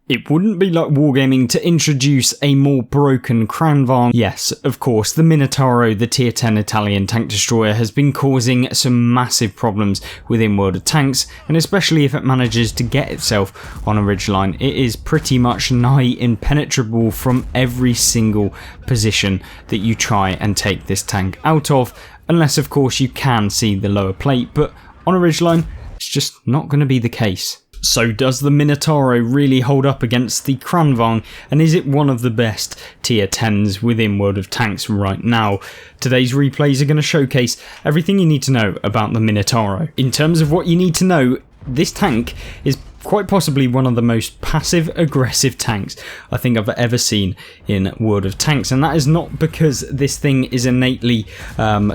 It wouldn't be like Wargaming to introduce a more broken kranvagn. Yes, of course, the Minotauro, the tier 10 Italian tank destroyer, has been causing some massive problems within World of Tanks, and especially if it manages to get itself on a ridgeline, it is pretty much nigh impenetrable from every single position that you try and take this tank out of, unless of course you can see the lower plate, but on a ridgeline, it's just not going to be the case. So does the Minotauro really hold up against the kranvagn, and is it one of the best tier 10s within World of Tanks right now? Today's replays are going to showcase everything you need to know about the Minotauro. In terms of what you need to know, this tank is quite possibly one of the most passive aggressive tanks I think I've ever seen in World of Tanks, and that is not because this thing is innately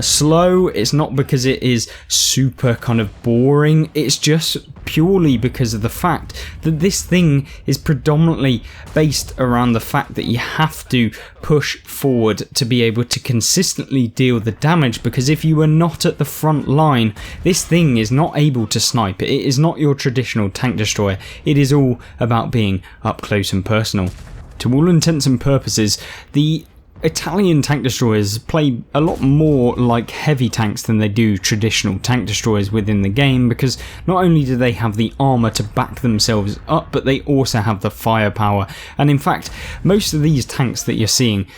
slow, it's not because it is super kind of boring, it's just purely because of the fact that this thing is predominantly based around the fact that you have to push forward to be able to consistently deal the damage, because if you are not at the front line, this thing is not able to snipe. It is not your traditional tank destroyer. It is all about being up close and personal. To all intents and purposes, the Italian tank destroyers play a lot more like heavy tanks than they do traditional tank destroyers within the game, because not only do they have the armour to back themselves up, but they also have the firepower. And in fact, most of these tanks that you're seeing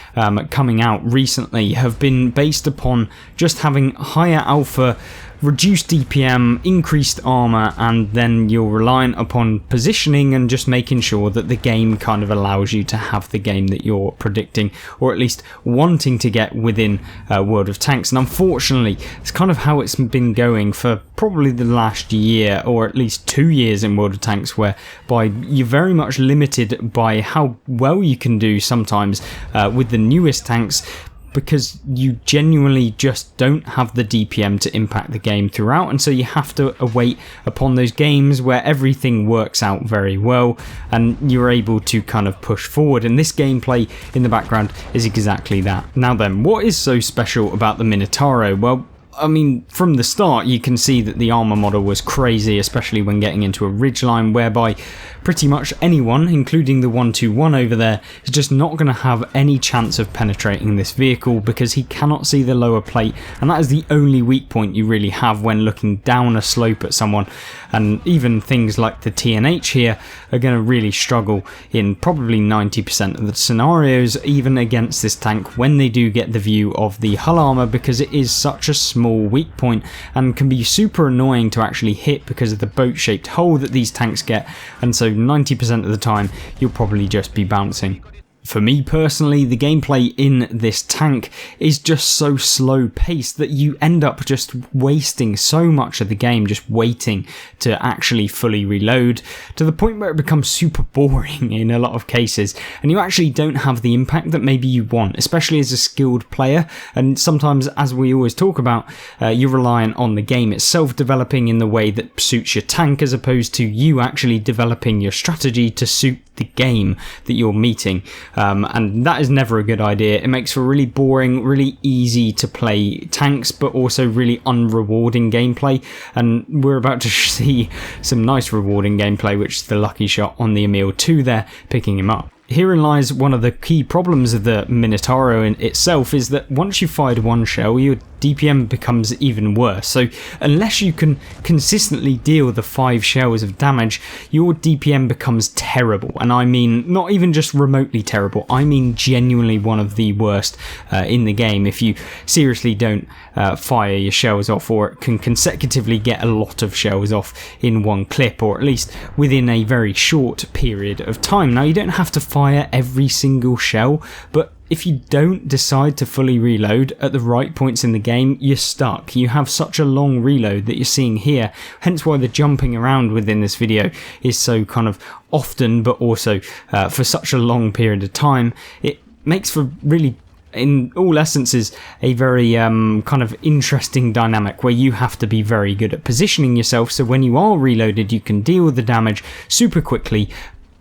coming out recently have been based upon just having higher alpha, reduced DPM, increased armour, and then you're reliant upon positioning and just making sure that the game kind of allows you to have the game that you're predicting, or at least wanting to get within World of Tanks. And unfortunately, it's kind of how it's been going for probably the last year, or at least 2 years in World of Tanks, whereby you're very much limited by how well you can do sometimes with the newest tanks, because you genuinely just don't have the DPM to impact the game throughout, and so you have to await upon those games where everything works out very well and you're able to kind of push forward, and this gameplay in the background is exactly that. Now then, what is so special about the Minotauro? Well, I mean, from the start you can see that the armour model was crazy, especially when getting into a ridgeline, whereby pretty much anyone, including the 121 over there, is just not going to have any chance of penetrating this vehicle because he cannot see the lower plate, and that is the only weak point you really have when looking down a slope at someone. And even things like the TNH here are going to really struggle in probably 90% of the scenarios, even against this tank, when they do get the view of the hull armour, because it is such a small weak point and can be super annoying to actually hit because of the boat shaped hole that these tanks get, and so 90% of the time you'll probably just be bouncing. For me personally, the gameplay in this tank is just so slow paced that you end up just wasting so much of the game just waiting to actually fully reload, to the point where it becomes super boring in a lot of cases, and you actually don't have the impact that maybe you want, especially as a skilled player. And sometimes, as we always talk about, you're reliant on the game itself developing in the way that suits your tank, as opposed to you actually developing your strategy to suit the game that you're meeting, and that is never a good idea. It makes for really boring, really easy to play tanks, but also really unrewarding gameplay, and we're about to see some nice rewarding gameplay, which is the lucky shot on the Emil 2 there, picking him up. Herein lies one of the key problems of the Minotauro in itself, is that once you fired one shell, your DPM becomes even worse. So unless you can consistently deal the 5 shells of damage, your DPM becomes terrible. And I mean not even just remotely terrible, I mean genuinely one of the worst in the game if you seriously don't fire your shells off, or can consecutively get a lot of shells off in one clip, or at least within a very short period of time. Now, you don't have to fire every single shell, but if you don't decide to fully reload at the right points in the game, you're stuck. You have such a long reload that you're seeing here, hence why the jumping around within this video is so kind of often, but also for such a long period of time. It makes for really, in all essences, a very kind of interesting dynamic where you have to be very good at positioning yourself, so when you are reloaded you can deal with the damage super quickly,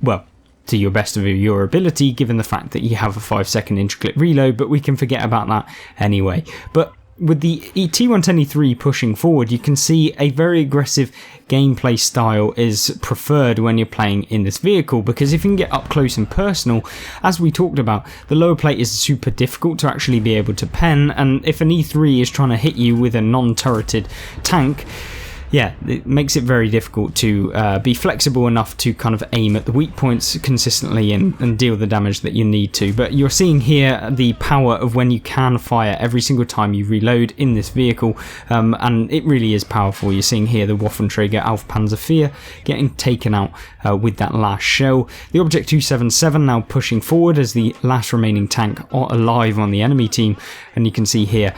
well, to your best of your ability, given the fact that you have a 5-second intricate reload, but we can forget about that anyway. But with the T110E3 pushing forward, you can see a very aggressive gameplay style is preferred when you're playing in this vehicle, because if you can get up close and personal, as we talked about, the lower plate is super difficult to actually be able to pen, and if an E3 is trying to hit you with a non-turreted tank, yeah, it makes it very difficult to be flexible enough to kind of aim at the weak points consistently and deal the damage that you need to. But you're seeing here the power of when you can fire every single time you reload in this vehicle, and it really is powerful. You're seeing here the Waffenträger Auf Panzer IV getting taken out with that last shell. The Object 277 now pushing forward as the last remaining tank alive on the enemy team, and you can see here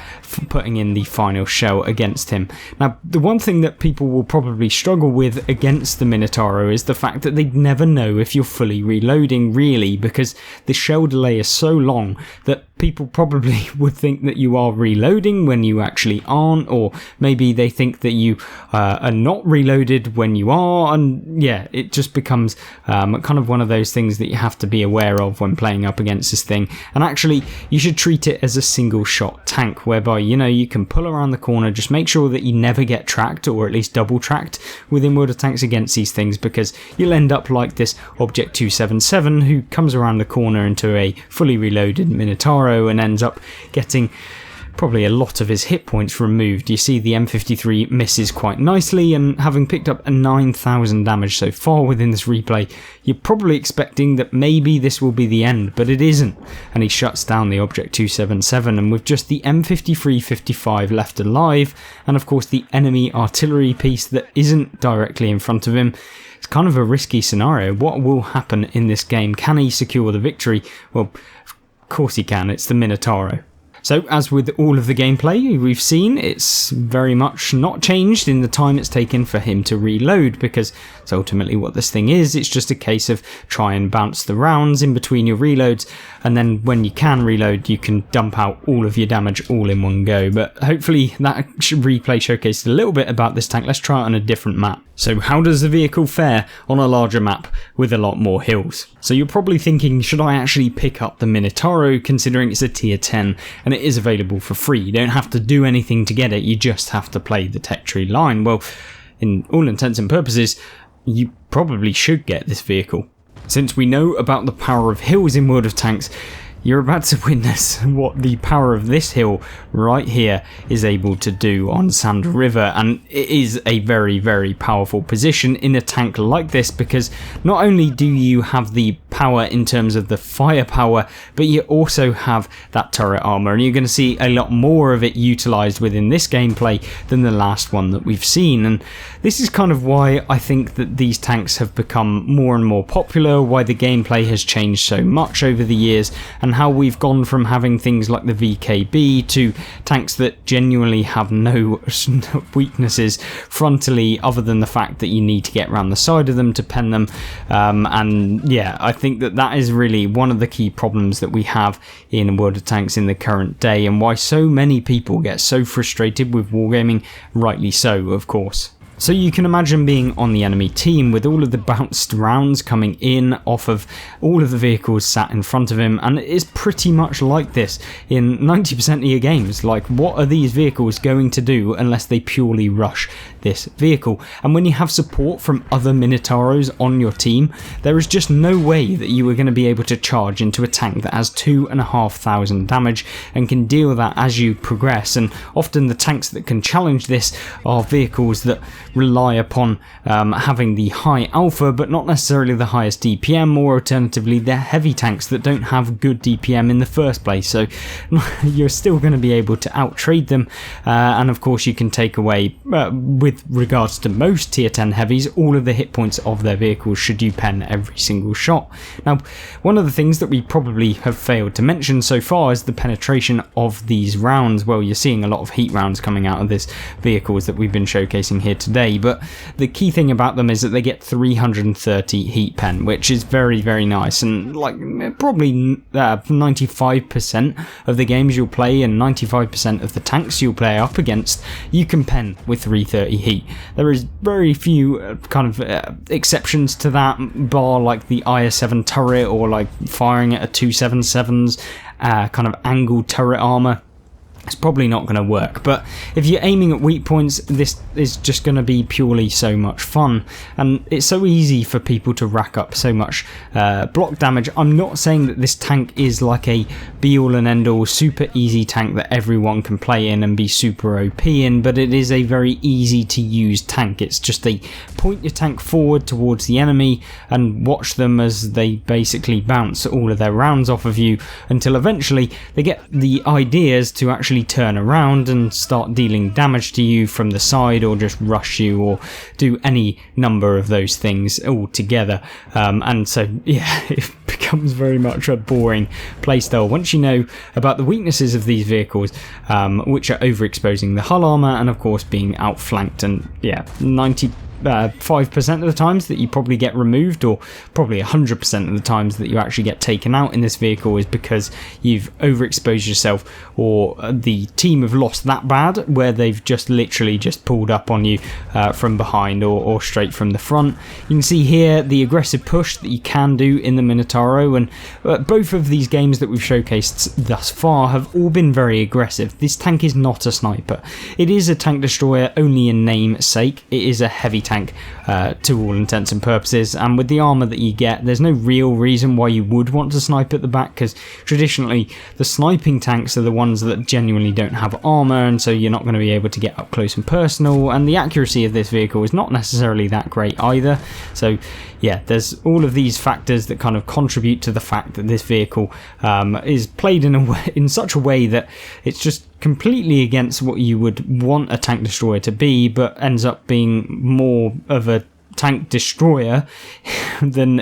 putting in the final shell against him. Now, the one thing that people will probably struggle with against the Minotauro is the fact that they'd never know if you're fully reloading, really, because the shell delay is so long that people probably would think that you are reloading when you actually aren't, or maybe they think that you are not reloaded when you are, and yeah, it just becomes kind of one of those things that you have to be aware of when playing up against this thing. And actually, you should treat it as a single shot tank, whereby, you know, you can pull around the corner, just make sure that you never get tracked, or at least double tracked within World of Tanks against these things, because you'll end up like this Object 277 who comes around the corner into a fully reloaded Minotauro and ends up getting probably a lot of his hit points removed. You see the M53 misses quite nicely, and having picked up a 9,000 damage so far within this replay, you're probably expecting that maybe this will be the end, but it isn't, and he shuts down the Object 277, and with just the M53-55 left alive, and of course the enemy artillery piece that isn't directly in front of him, it's kind of a risky scenario. What will happen in this game? Can he secure the victory? Well, of course he can, it's the Minotauro. So, as with all of the gameplay we've seen, it's very much not changed in the time it's taken for him to reload, because it's ultimately what this thing is. It's just a case of try and bounce the rounds in between your reloads, and then when you can reload, you can dump out all of your damage all in one go. But hopefully that replay showcased a little bit about this tank. Let's try it on a different map. So how does the vehicle fare on a larger map with a lot more hills? So you're probably thinking, should I actually pick up the Minotauro, considering it's a tier 10 and it is available for free? You don't have to do anything to get it, you just have to play the tech tree line. Well, in all intents and purposes, you probably should get this vehicle. Since we know about the power of hills in World of Tanks, you're about to witness what the power of this hill right here is able to do on Sand River, and it is a very, very powerful position in a tank like this, because not only do you have the power in terms of the firepower, but you also have that turret armor, and you're going to see a lot more of it utilized within this gameplay than the last one that we've seen. And this is kind of why I think that these tanks have become more and more popular, why the gameplay has changed so much over the years, and how we've gone from having things like the VKB to tanks that genuinely have no weaknesses frontally, other than the fact that you need to get around the side of them to pen them. And yeah, I think that that is really one of the key problems that we have in World of Tanks in the current day, and why so many people get so frustrated with wargaming, rightly so, of course. So you can imagine being on the enemy team with all of the bounced rounds coming in off of all of the vehicles sat in front of him, and it is pretty much like this in 90% of your games. Like, what are these vehicles going to do unless they purely rush this vehicle? And when you have support from other Minotauros on your team, there is just no way that you are going to be able to charge into a tank that has 2,500 damage and can deal that as you progress. And often the tanks that can challenge this are vehicles that rely upon having the high alpha but not necessarily the highest DPM, or alternatively they're heavy tanks that don't have good DPM in the first place, so you're still going to be able to outtrade them, and of course you can take away, with regards to most tier 10 heavies, all of the hit points of their vehicles should you pen every single shot. Now, one of the things that we probably have failed to mention so far is the penetration of these rounds. Well, you're seeing a lot of heat rounds coming out of this vehicles that we've been showcasing here today, but the key thing about them is that they get 330 heat pen, which is very, very nice, and like probably 95% of the games you'll play and 95% of the tanks you'll play up against, you can pen with 330 heat. There is very few exceptions to that, bar like the IS-7 turret, or like firing at a 277's kind of angled turret armor. it's probably not going to work. But if you're aiming at weak points, this is just going to be purely so much fun, and it's so easy for people to rack up so much block damage. I'm not saying that this tank is like a be-all and end-all super easy tank that everyone can play in and be super OP in, but it is a very easy to use tank. It's just a point your tank forward towards the enemy and watch them as they basically bounce all of their rounds off of you until eventually they get the ideas to actually turn around and start dealing damage to you from the side, or just rush you, or do any number of those things all together. And so yeah, it becomes very much a boring playstyle once you know about the weaknesses of these vehicles, which are overexposing the hull armor and of course being outflanked. And yeah, 95% of the times that you probably get removed, or probably 100% of the times that you actually get taken out in this vehicle, is because you've overexposed yourself, or the team have lost that bad where they've just literally just pulled up on you from behind or straight from the front. You can see here the aggressive push that you can do in the Minotauro, and both of these games that we've showcased thus far have all been very aggressive. This tank is not a sniper. It is a tank destroyer only in namesake. It is a heavy tank to all intents and purposes, and with the armor that you get, there's no real reason why you would want to snipe at the back, because traditionally the sniping tanks are the ones that genuinely don't have armor, and so you're not going to be able to get up close and personal, and the accuracy of this vehicle is not necessarily that great either. So yeah, there's all of these factors that kind of contribute to the fact that this vehicle is played in such a way that it's just completely against what you would want a tank destroyer to be, but ends up being more of a tank destroyer than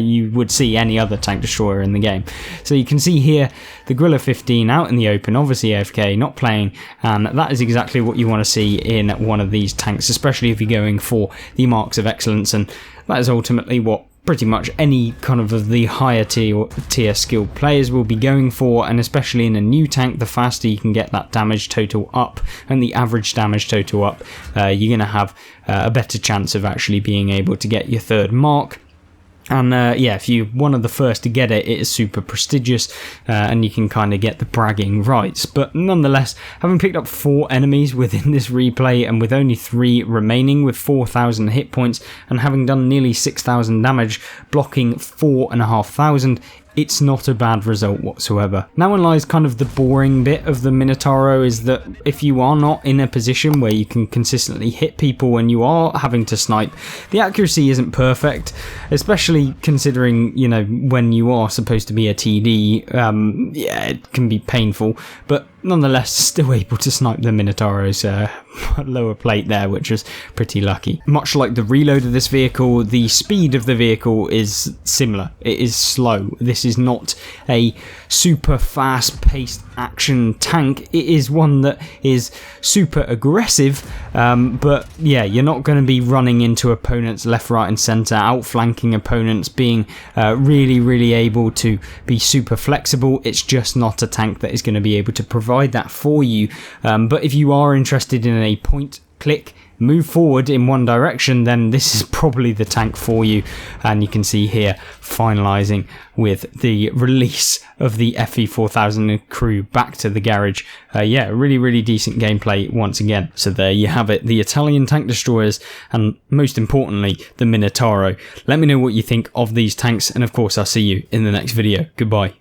you would see any other tank destroyer in the game. So you can see here the Guerrilla 15 out in the open, obviously AFK, not playing, and that is exactly what you want to see in one of these tanks, especially if you're going for the marks of excellence, and that is ultimately what pretty much any kind of the higher tier skilled players will be going for. And especially in a new tank, the faster you can get that damage total up and the average damage total up, you're going to have a better chance of actually being able to get your third mark. And yeah, if you're one of the first to get it, it is super prestigious, and you can kind of get the bragging rights. But nonetheless, having picked up 4 enemies within this replay, and with only 3 remaining with 4,000 hit points, and having done nearly 6,000 damage, blocking 4,500, it's not a bad result whatsoever. Now in lies kind of the boring bit of the Minotauro, is that if you are not in a position where you can consistently hit people and you are having to snipe, the accuracy isn't perfect, especially considering, you know, when you are supposed to be a TD, yeah, it can be painful, but nonetheless still able to snipe the Minotauro's lower plate there, which was pretty lucky. Much like the reload of this vehicle, the speed of the vehicle is similar. It is slow. This is not a super fast-paced action tank. It is one that is super aggressive, but yeah, you're not going to be running into opponents left, right and centre, outflanking opponents, being really able to be super flexible. It's just not a tank that is going to be able to provide that for you. But if you are interested in a point click move forward in one direction, then this is probably the tank for you. And you can see here finalizing with the release of the FE4000 crew back to the garage. Yeah, really decent gameplay once again. So there you have it, the Italian tank destroyers, and most importantly the Minotauro. Let me know what you think of these tanks, and of course I'll see you in the next video. Goodbye.